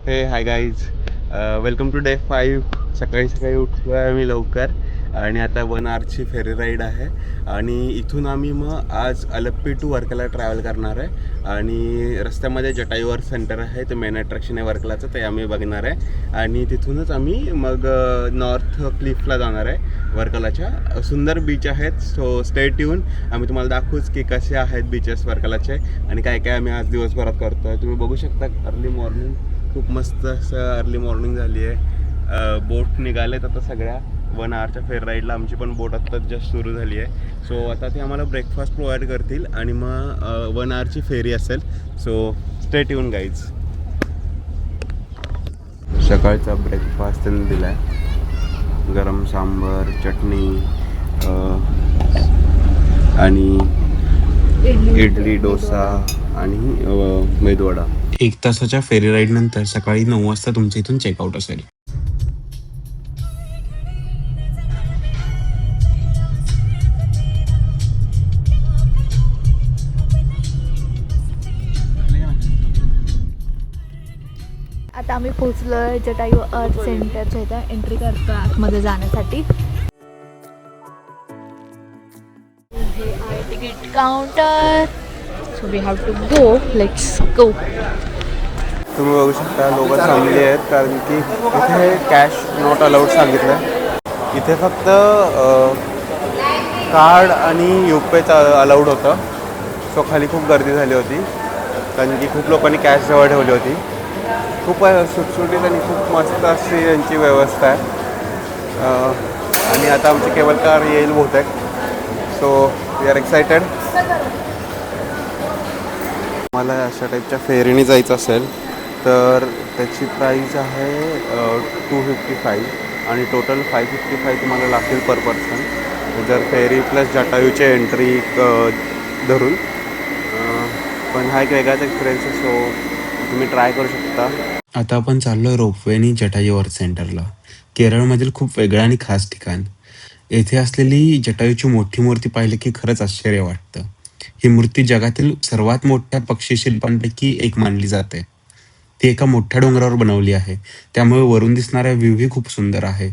हे hi guys, welcome to day 5. सकाळी सकाळी उठलो आहे आम्ही लवकर आणि आता 1 आवरची फेरी राईड आहे. आणि इथून आम्ही मग आज अलप्पी टू वर्कला ट्रॅव्हल करणार आहे. आणि रस्त्यामध्ये जटायूवर सेंटर आहे, ते मेन अट्रॅक्शन आहे वर्कलाचं, ते आम्ही बघणार आहे. आणि तिथूनच आम्ही मग नॉर्थ क्लिफला जाणार आहे. वर्कलाच्या सुंदर बीच आहेत, सो स्टे ट्यून. आम्ही तुम्हाला दाखवूच की कसे आहेत बीचेस वर्कलाचे आणि काय काय आम्ही आज दिवसभरात करतो आहे. तुम्ही बघू शकता अर्ली मॉर्निंग, खूप मस्त असं अर्ली मॉर्निंग झाली आहे. बोट निघालेत आता सगळ्या. 1 आवरच्या फेर राईडला आमची पण बोट आत्ता जस्ट सुरू झाली आहे. सो आता ते आम्हाला ब्रेकफास्ट प्रोव्हाइड करतील आणि मग 1 आवरची फेरी असेल. So stay tune guys. सकाळचा ब्रेकफास्ट त्यांनी दिला आहे, गरम सांबर, चटणी आणि इडली, डोसा आणि मेदूवडा. 1 तासाच्या फेरी राईड नंतर सकाळी 9 वाजता तुमच्या इथून चेकआउट असेल. आता आम्ही पोहोचलो आहे जटायू अर्थ सेंटरच्या इथं. एंट्री करतो आतमध्ये जाण्यासाठी. हे आहे ticket counter. So we have to go. Let's go. तुम्ही बघू शकता लोक थांबली आहेत कारण की इथे कॅश नॉट अलाउड सांगितलं आहे. इथे फक्त कार्ड आणि UPayचं अलाउड होतं. सो खाली खूप गर्दी झाली होती कारण की खूप लोकांनी कॅश जवळ ठेवली होती. खूप सुटसुटीत आणि खूप मस्त अशी यांची व्यवस्था आहे. आणि आता आमची केबल कार येईल बहुतेक. So we are excited. मला अशा टाईपच्या फेरीने जायचं असेल तर त्याची प्राईस आहे 255 आणि टोटल 555 तुम्हाला लागतील पर पर्सन, जर फेरी प्लस जटायूची एंट्री धरून. पण हा एक वेगळाच एक्सपिरियन्स आहे, सो तुम्ही ट्राय करू शकता. आता आपण चाललो रोपवेनी जटायू अर्थ सेंटरला. केरळमधील खूप वेगळं आणि खास ठिकाण. येथे असलेली जटायूची मोठी मूर्ती पाहिली की खरंच आश्चर्य वाटतं. ही मूर्ती जगातील सर्वात मोठ्या पक्षी शिल्पांपैकी एक मानली जाते. ती एका मोठ्या डोंगरावर बनवली आहे, त्यामुळे वरून दिसणारा व्ह्यूही खूप सुंदर आहे.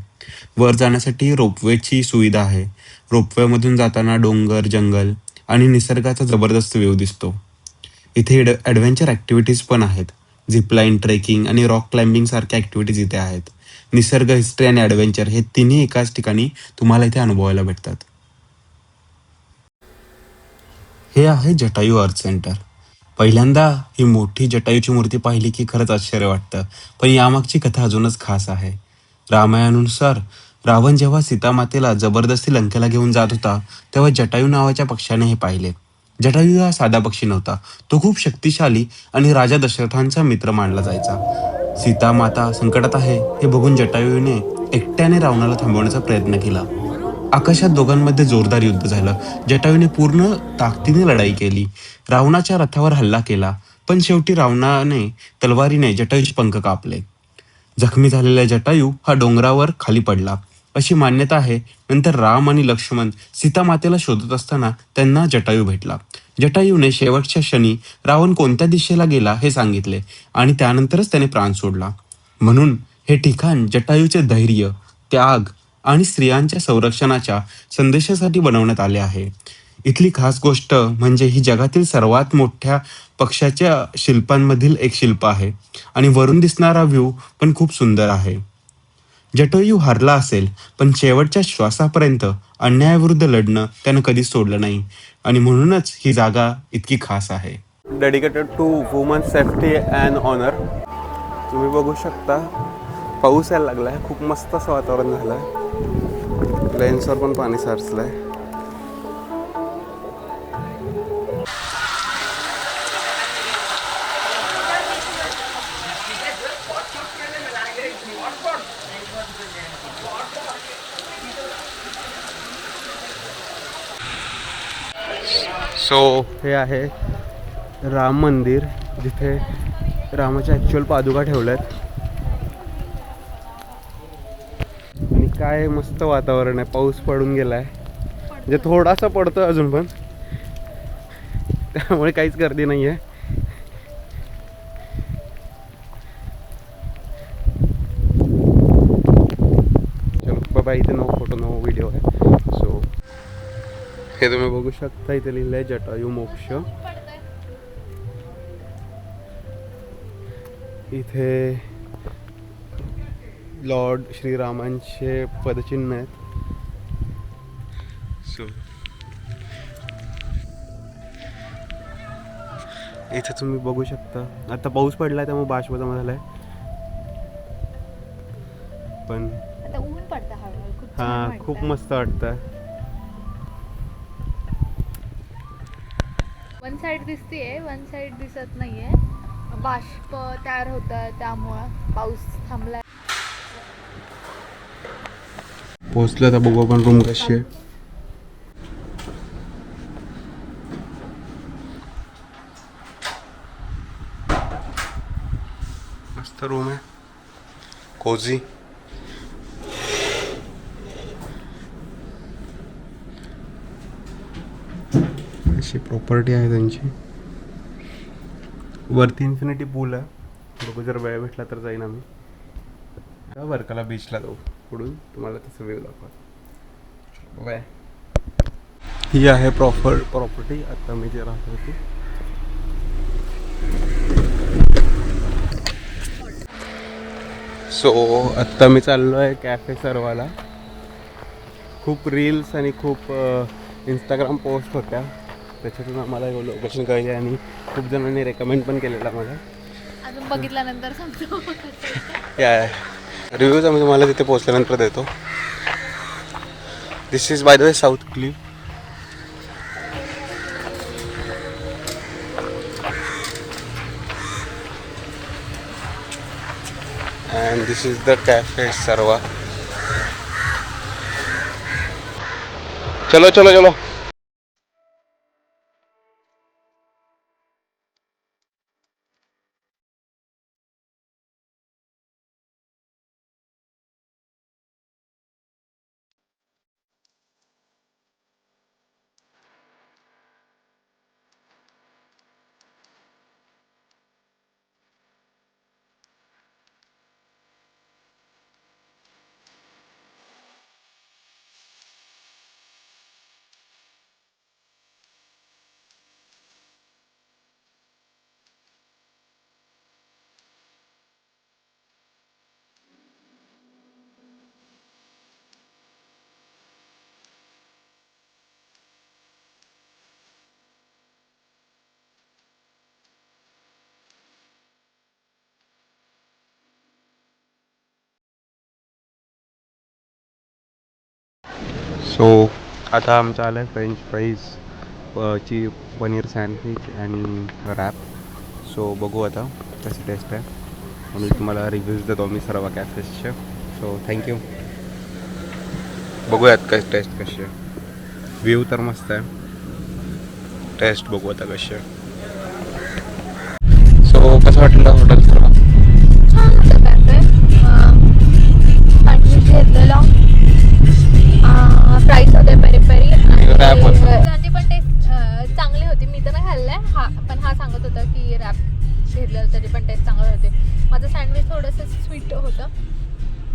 वर जाण्यासाठी रोपवेची सुविधा आहे. रोपवेमधून जाताना डोंगर, जंगल आणि निसर्गाचा जबरदस्त व्ह्यू दिसतो. इथे ॲडव्हेंचर ॲक्टिव्हिटीज पण आहेत. झिपलाईन, ट्रेकिंग आणि रॉक क्लाइम्बिंग सारख्या ॲक्टिव्हिटीज इथे आहेत. निसर्ग, हिस्ट्री आणि ॲडव्हेंचर हे तिन्ही एकाच ठिकाणी तुम्हाला इथे अनुभवायला भेटतात. हे आहे जटायू अर्थ सेंटर. पहिल्यांदा ही मोठी जटायूची मूर्ती पाहिली की खरंच आश्चर्य वाटतं, पण यामागची कथा अजूनच खास आहे. रामायणानुसार रावण जेव्हा सीतामातेला जबरदस्ती लंकेला घेऊन जात होता, तेव्हा जटायू नावाच्या पक्षाने हे पाहिले. जटायू हा साधा पक्षी नव्हता, तो खूप शक्तिशाली आणि राजा दशरथांचा मित्र मानला जायचा. सीतामाता संकटात आहे हे बघून जटायूने एकट्याने रावणाला थांबवण्याचा प्रयत्न केला. आकाशात दोघांमध्ये जोरदार युद्ध झालं. जटायूने पूर्ण ताकदीने लढाई केली, रावणाच्या रथावर हल्ला केला, पण शेवटी रावणाने तलवारीने जटायूचे पंख कापले. जखमी झालेला जटायू हा डोंगरावर खाली पडला अशी मान्यता आहे. नंतर राम आणि लक्ष्मण सीतामातेला शोधत असताना त्यांना जटायू भेटला. जटायूने शेवटच्या क्षणी रावण कोणत्या दिशेला गेला हे सांगितले आणि त्यानंतरच त्याने प्राण सोडला. म्हणून हे ठिकाण जटायूचे धैर्य, त्याग आणि स्त्रियांच्या संरक्षणाच्या संदेशासाठी बनवण्यात आले आहे. इथली खास गोष्ट म्हणजे ही जगातील सर्वात मोठ्या पक्षाच्या शिल्पांमधील एक शिल्प आहे आणि वरून दिसणारा व्ह्यू पण खूप सुंदर आहे. जटायू हारला असेल, पण शेवटच्या श्वासापर्यंत अन्यायाविरुद्ध लढणं त्यानं कधीच सोडलं नाही आणि म्हणूनच ही जागा इतकी खास आहे. Dedicated to woman safety and honour. तुम्ही बघू शकता पाऊस यायला लागला आहे, खूप मस्त असं वातावरण झालं आहे. लेन्सवर पण पाणी साचलं आहे. सो हे आहे राम मंदिर, जिथे रामाच्या ॲक्च्युअल पादुका ठेवल्यात. आणि काय मस्त वातावरण आहे. पाऊस पडून गेला आहे, म्हणजे थोडासा पडतो अजून, पण त्यामुळे काहीच गर्दी नाही आहे. बाय इथे नो फोटो नो व्हिडिओ आहे. सो हे तुम्ही बघू शकता, इथे लिहिलं आहे जटायू मोक्ष. इथे लॉर्ड श्रीरामांचे पदचिन्ह आहेत. सो इथे तुम्ही बघू शकता, आता पाऊस पडलाय त्यामुळे बाष्पजमा झालाय, पण आता ऊन पडतं हळूहळू. खूप छान हा वाटतं. खूप मस्त वाटतं. वन साईड दिसतेय, वन साईड दिसत नाहीये. बाष्प तयार होतं त्यामुळं पाऊस थांबलाय. पोहोचलं तर बघू आपण रूम कशी आहे. मस्त रूम आहे, कोझी. अशी प्रॉपर्टी आहे त्यांची. वरती इन्फिनिटी पूल आहे. बघू, जर वेळ भेटला तर जाईन आम्ही. वर्कला बीचला जाऊ पुढून, तुम्हाला तसं व्ह्यू दाखवा. बाय. ही आहे प्रॉपर्टी आता मी जे राहतो ती. सो आत्ता मी चाललो आहे कॅफे सर्वाला. खूप रील्स आणि खूप इंस्टाग्राम पोस्ट होत्या, त्याच्यातून आम्हाला लोकेशन कळली आणि खूप जणांनी रेकमेंड पण केलेला मला. अजून बघितल्यानंतर सांगतो. या रिव्ह्यूज आम्ही तुम्हाला तिथे पोहोचल्यानंतर देतो. This is by the way south cliff. and this is the cafe Sarva. चलो चलो चलो. सो आता आमचं आलं आहे फ्रेंच फ्राईज ची पनीर सँडविच आणि रॅप. सो बघू आता कशी टेस्ट आहे आणि तुम्हाला रिव्ह्यूज देतो मी सर्व कॅफेसचे. So thank you. बघूयात काय टेस्ट कशी आहे. व्ह्यू तर मस्त आहे, टेस्ट बघू आता कशी आहे. सो कसं वाटलं हॉटेल सर्व? छान होतं कॅफे. सँडविच घेतलेलं, फ्राईज होते पेरी पेरी, रॅप होतं. त्यांची पण टेस्ट चांगली होती. मी तर नाही खाल्लंय पण हा सांगत होता की रॅप घेतलेलं त्याची पण टेस्ट चांगली होती. माझं सँडविच थोडंसं स्वीट होतं,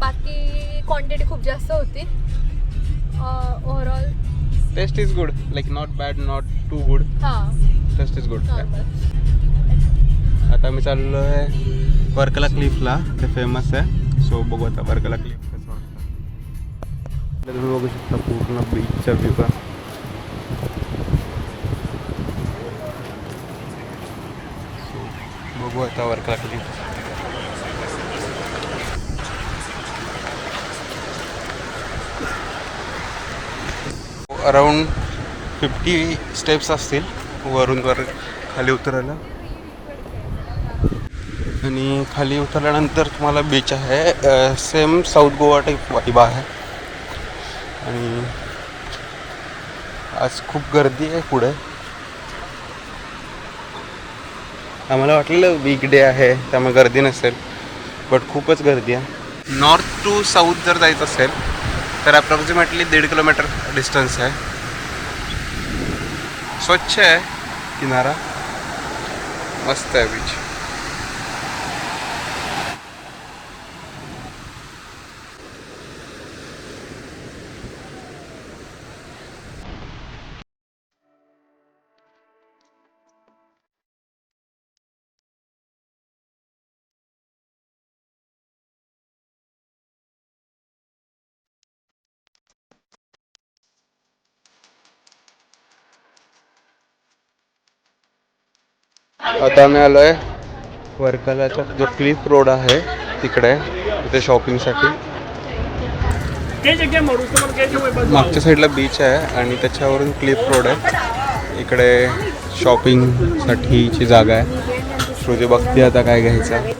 बाकी क्वांटिटी खूप जास्त होती. Overall taste is good, like not bad not too good. हां, टेस्ट इज गुड. नॉर्मल. आता मी चाललो आहे वर्कला क्लिफला, ते फेमस आहे. सो बघू आता वर्कला क्लिफ कसं वाटतं. तुम्ही बघू शकता पूर्ण बीचचा व्ह्यू का. बघू आता वर्कला क्लिफ. अराउंड 50 स्टेप्स असतील वरून वर खाली उतरायला. आणि खाली उतरल्यानंतर तुम्हाला बीच आहे, same south Goa type vibe आहे. आणि आज खूप गर्दी आहे पुढे. आम्हाला वाटलेलं वीकडे आहे त्यामुळे गर्दी नसेल, बट खूपच गर्दी आहे. नॉर्थ टू साऊथ जर जायचं असेल तर अप्रॉक्सिमेटली 1.5 किलोमीटर डिस्टन्स आहे. स्वच्छ आहे किनारा, मस्त आहे बीच. आता आम्ही आलोय वर्कलाचा जो क्लिफ रोड आहे तिकडे, तिथे शॉपिंगसाठी. मागच्या साईडला बीच आहे आणि त्याच्यावरून क्लिफ रोड आहे. इकडे शॉपिंगसाठीची जागा आहे. श्रुती बघते आता काय घ्यायचं.